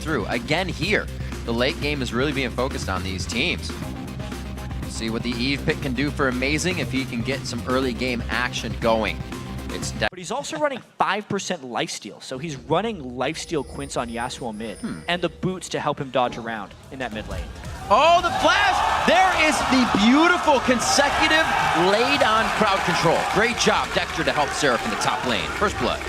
through. Again here, the late game is really being focused on these teams. See what the Eve pick can do for Amazing if he can get some early game action going. But he's also running 5% lifesteal, so he's running lifesteal Quince on Yasuo mid, and the boots to help him dodge around in that mid lane. Oh, the flash! There is the beautiful consecutive laid-on crowd control. Great job, Dexter, to help Seraph in the top lane. First blood.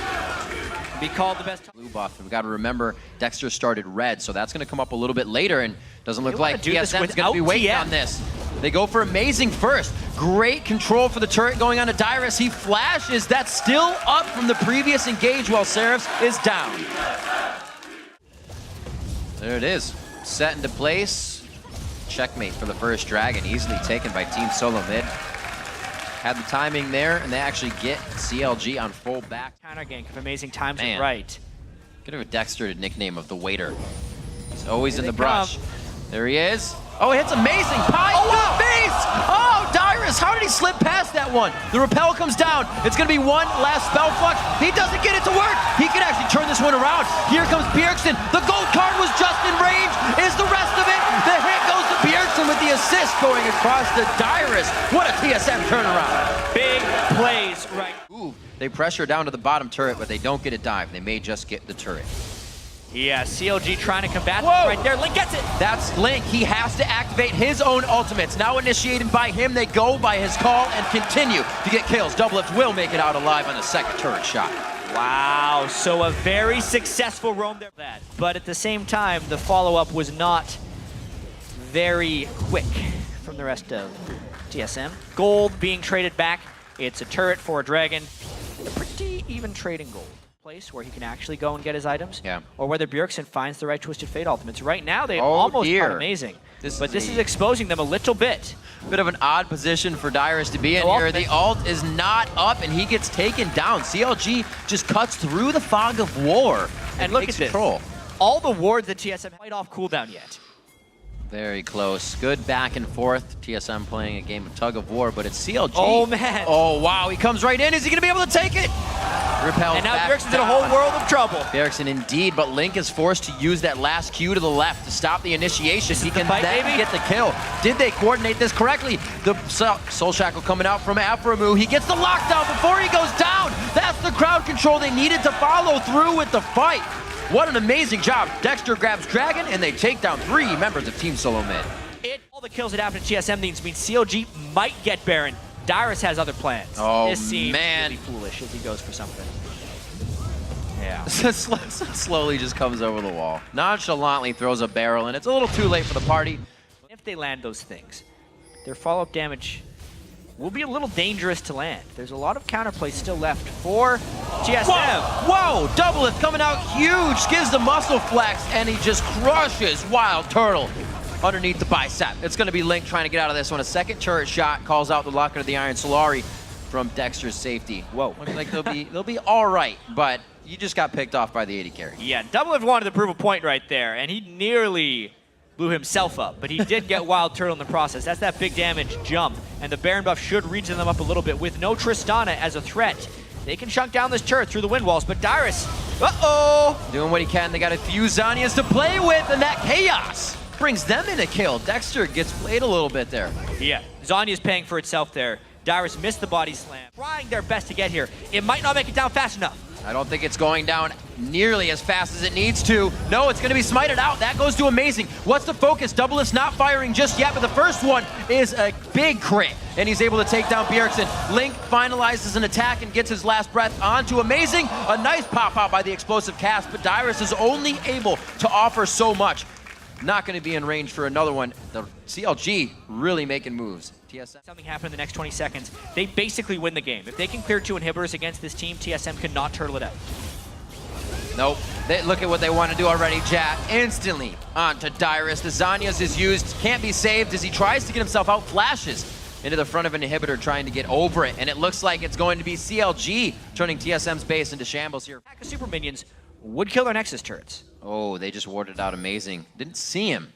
Be called the best Blue buff. We've got to remember Dexter started red, so that's going to come up a little bit later, and doesn't look like TSM is going to be waiting on this. They go for Amazing first. Great control for the turret going on to Dyrus. He flashes. That's still up from the previous engage while Seraph is down. There it is. Set into place. Checkmate for the first dragon. Easily taken by Team Solomid. Had the timing there, and they actually get CLG on full back. Counter gank if Amazing times it right. Could have a Dexter nickname of the waiter. He's always in the brush. There he is. Oh, it hits Amazing. Pie to the face! Oh, Dyrus, how did he slip past that one? The rappel comes down. It's going to be one last spell flux. He doesn't get it to work. He can actually turn this one around. Here comes Bjergsen. The gold card was just in range. Is the rest of it? The hit goes to Bjergsen with the assist going across to Dyrus. What a TSM turnaround. Big plays right. Ooh, they pressure down to the bottom turret, but they don't get a dive. They may just get the turret. Yeah, CLG trying to combat right there. Link gets it. That's Link. He has to activate his own ultimates. Now initiated by him, they go by his call and continue to get kills. Doublelift will make it out alive on the second turret shot. Wow, so a very successful roam there. But at the same time, the follow-up was not very quick from the rest of TSM. Gold being traded back. It's a turret for a dragon. A pretty even trading gold. Place where he can actually go and get his items, or whether Bjergsen finds the right Twisted Fate ultimates. Right now, they almost are Amazing, but this is exposing them a little bit. Bit of an odd position for Dyrus to be in here. The ult is not up, and he gets taken down. CLG just cuts through the fog of war and look at this. All the wards that TSM quite off cooldown yet. Very close. Good back and forth. TSM playing a game of tug of war, but it's CLG. Oh, man. Oh, wow. He comes right in. Is he going to be able to take it? Repelled and now Bjergsen's in a whole world of trouble. Bjergsen indeed, but Link is forced to use that last Q to the left to stop the initiation. He can then get the kill. Did they coordinate this correctly? The Soul Shackle coming out from Aframu. He gets the lockdown before he goes down. That's the crowd control they needed to follow through with the fight. What an amazing job. Dexter grabs Dragon, and they take down 3 members of Team Solomid. All the kills that happen to TSM means CLG might get Baron. Dyrus has other plans. Oh, this seems man. really foolish as he goes for something. Yeah. Slowly just comes over the wall. Nonchalantly throws a barrel, and it's a little too late for the party. If they land those things, their follow-up damage will be a little dangerous to land. There's a lot of counterplay still left for TSM. Whoa! Doublelift coming out huge, gives the muscle flex, and he just crushes Wild Turtle underneath the bicep. It's going to be Link trying to get out of this one. A second turret shot calls out the Locker of the Iron Solari from Dexter's safety. Whoa. Looks like they'll be all right, but you just got picked off by the 80 carry. Yeah, Doublelift wanted to prove a point right there, and he nearly blew himself up, but he did get Wild Turtle in the process. That's that big damage jump, and the Baron buff should reason them up a little bit. With no Tristana as a threat, they can chunk down this turret through the wind walls, but Dyrus, doing what he can. They got a few Zanyas to play with, and that chaos brings them in a kill. Dexter gets played a little bit there. Yeah, Zanya's paying for itself there. Dyrus missed the body slam. Trying their best to get here. It might not make it down fast enough. I don't think it's going down nearly as fast as it needs to. No, it's going to be smited out. That goes to Amazing. What's the focus? Doublelift's not firing just yet, but the first one is a big crit, and he's able to take down Bjergsen. Link finalizes an attack and gets his last breath onto Amazing. A nice pop out by the explosive cast, but Dyrus is only able to offer so much. Not going to be in range for another one. The CLG really making moves. TSM. Something happened in the next 20 seconds. They basically win the game. If they can clear 2 inhibitors against this team, TSM cannot turtle it out. Nope. Look at what they want to do already, chat. Instantly onto Dyrus. The Zanyas is used. Can't be saved as he tries to get himself out. Flashes into the front of an inhibitor trying to get over it. And it looks like it's going to be CLG turning TSM's base into shambles here. Pack of super minions would kill their Nexus turrets. Oh, they just warded out Amazing. Didn't see him.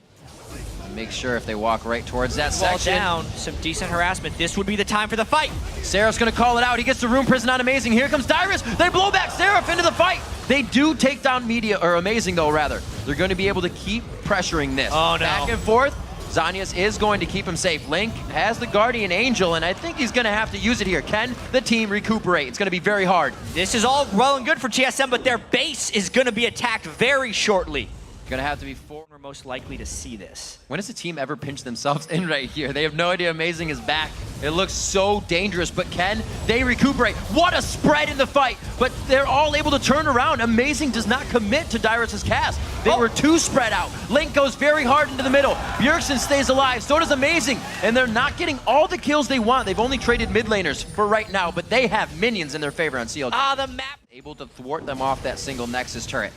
Make sure if they walk right towards that Wall section. down, some decent harassment. This would be the time for the fight. Seraph's gonna call it out. He gets the room prison on Amazing. Here comes Dyrus. They blow back Seraph into the fight. They do take down Media, or Amazing though, rather. They're gonna be able to keep pressuring this. Oh, no. Back and forth. Zanyas is going to keep him safe. Link has the Guardian Angel, and I think he's gonna have to use it here. Can the team recuperate? It's gonna be very hard. This is all well and good for TSM, but their base is gonna be attacked very shortly. Gonna have to be four. We're most likely to see this. When does the team ever pinch themselves in right here? They have no idea Amazing is back. It looks so dangerous, but can they recuperate? What a spread in the fight, but they're all able to turn around. Amazing does not commit to Dyrus' cast. They were too spread out. Link goes very hard into the middle. Bjergsen stays alive, so does Amazing, and they're not getting all the kills they want. They've only traded mid laners for right now, but they have minions in their favor on CLG. The map. Able to thwart them off that single Nexus turret.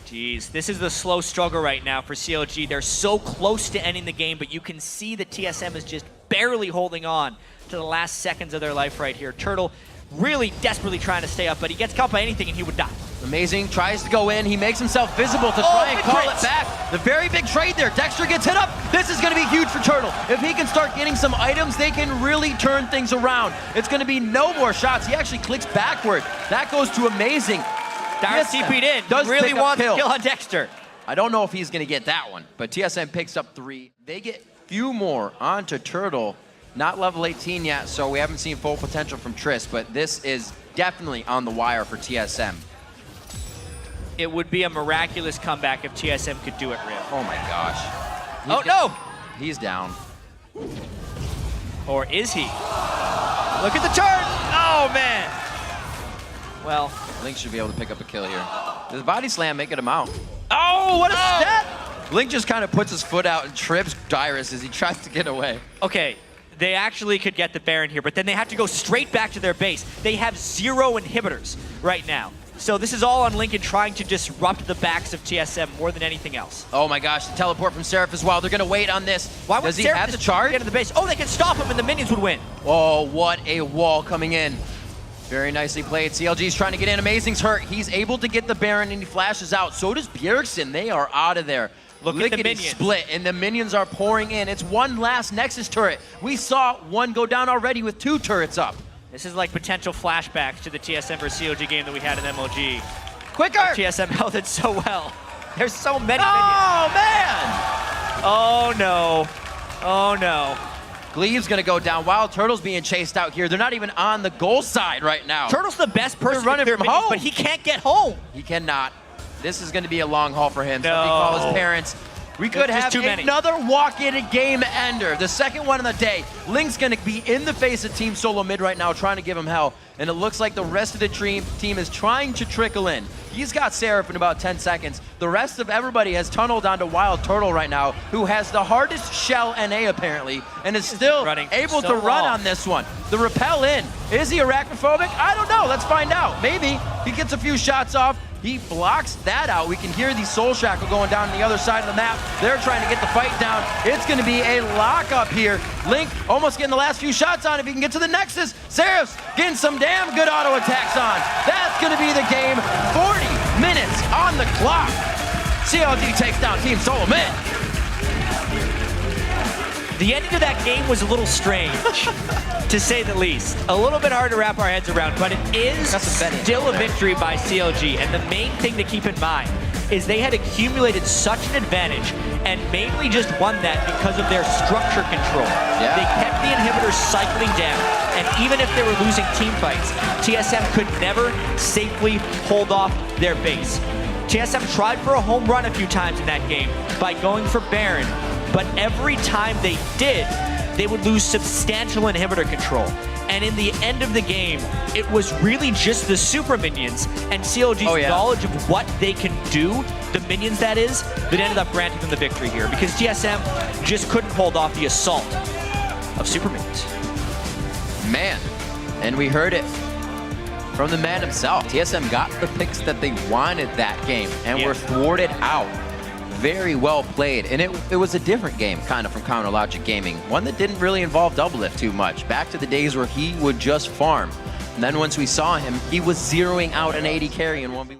Jeez, this is the slow struggle right now for CLG. They're so close to ending the game, but you can see that TSM is just barely holding on to the last seconds of their life right here. Turtle really desperately trying to stay up, but he gets caught by anything and he would die. Amazing tries to go in. He makes himself visible to try and call it back. The very big trade there. Dexter gets hit up. This is going to be huge for Turtle. If he can start getting some items, they can really turn things around. It's going to be no more shots. He actually clicks backward. That goes to Amazing. Dyrus TP'd in. Does really pick up wants kill. a kill on Dexter. I don't know if he's going to get that one, but TSM picks up 3. They get few more onto Turtle. Not level 18 yet, so we haven't seen full potential from Triss, but this is definitely on the wire for TSM. It would be a miraculous comeback if TSM could do it real. Oh my gosh. No! He's down. Or is he? Look at the turn! Oh, man! Well, Link should be able to pick up a kill here. Does body slam making him out? Oh, what a step! Link just kind of puts his foot out and trips Dyrus as he tries to get away. okay, they actually could get the Baron here, but then they have to go straight back to their base. They have 0 inhibitors right now. So this is all on Lincoln trying to disrupt the backs of TSM more than anything else. Oh my gosh, the teleport from Seraph as well. They're gonna wait on this. Why would Does he Seraph have the just charge? get to the base? Oh, they can stop him and the minions would win. Oh, what a wall coming in. Very nicely played. CLG's trying to get in. Amazing's hurt. He's able to get the Baron and he flashes out. So does Bjergsen. They are out of there. Look at the Lickety minions. split, and the minions are pouring in. It's one last Nexus turret. We saw one go down already with 2 turrets up. This is like potential flashbacks to the TSM vs CLG game that we had in MLG. Quicker! TSM held it so well. There's so many Oh, minions. man! Oh, no. Oh, no. Gleave's gonna go down. Wild Turtle's being chased out here. They're not even on the goal side right now. Turtle's the best person running to clear from minions, home. but he can't get home. He cannot. This is gonna be a long haul for him. No. Something call his parents. We could There's have too many. another walk-in game ender. The second one of the day. Link's gonna be in the face of Team Solomid right now, trying to give him hell. And it looks like the rest of the team is trying to trickle in. He's got Seraph in about 10 seconds. The rest of everybody has tunneled onto Wild Turtle right now, who has the hardest shell NA apparently, and is still able to run on this one. The repel in. Is he arachnophobic? I don't know. Let's find out. Maybe. He gets a few shots off. He blocks that out. We can hear the Soul Shackle going down on the other side of the map. They're trying to get the fight down. It's going to be a lockup here. Link almost getting the last few shots on if he can get to the Nexus. Seraph's getting some damn good auto attacks on. That's going to be the game. 40 minutes on the clock. CLG takes down Team Solomid. The ending of that game was a little strange, to say the least. A little bit hard to wrap our heads around, but it is still a victory by CLG. And the main thing to keep in mind is they had accumulated such an advantage and mainly just won that because of their structure control. They kept the inhibitors cycling down, and even if they were losing team fights, TSM could never safely hold off their base. TSM tried for a home run a few times in that game by going for Baron, but every time they did, they would lose substantial inhibitor control. And in the end of the game, it was really just the super minions and CLG's knowledge of what they can do, the minions that is, that ended up granting them the victory here, because TSM just couldn't hold off the assault of super minions. Man, and we heard it from the man himself. TSM got the picks that they wanted that game and were thwarted out. Very well played, and it was a different game kind of from Counter Logic Gaming, one that didn't really involve Doublelift too much, back to the days where he would just farm, and then once we saw him, he was zeroing out an AD carry in 1v1.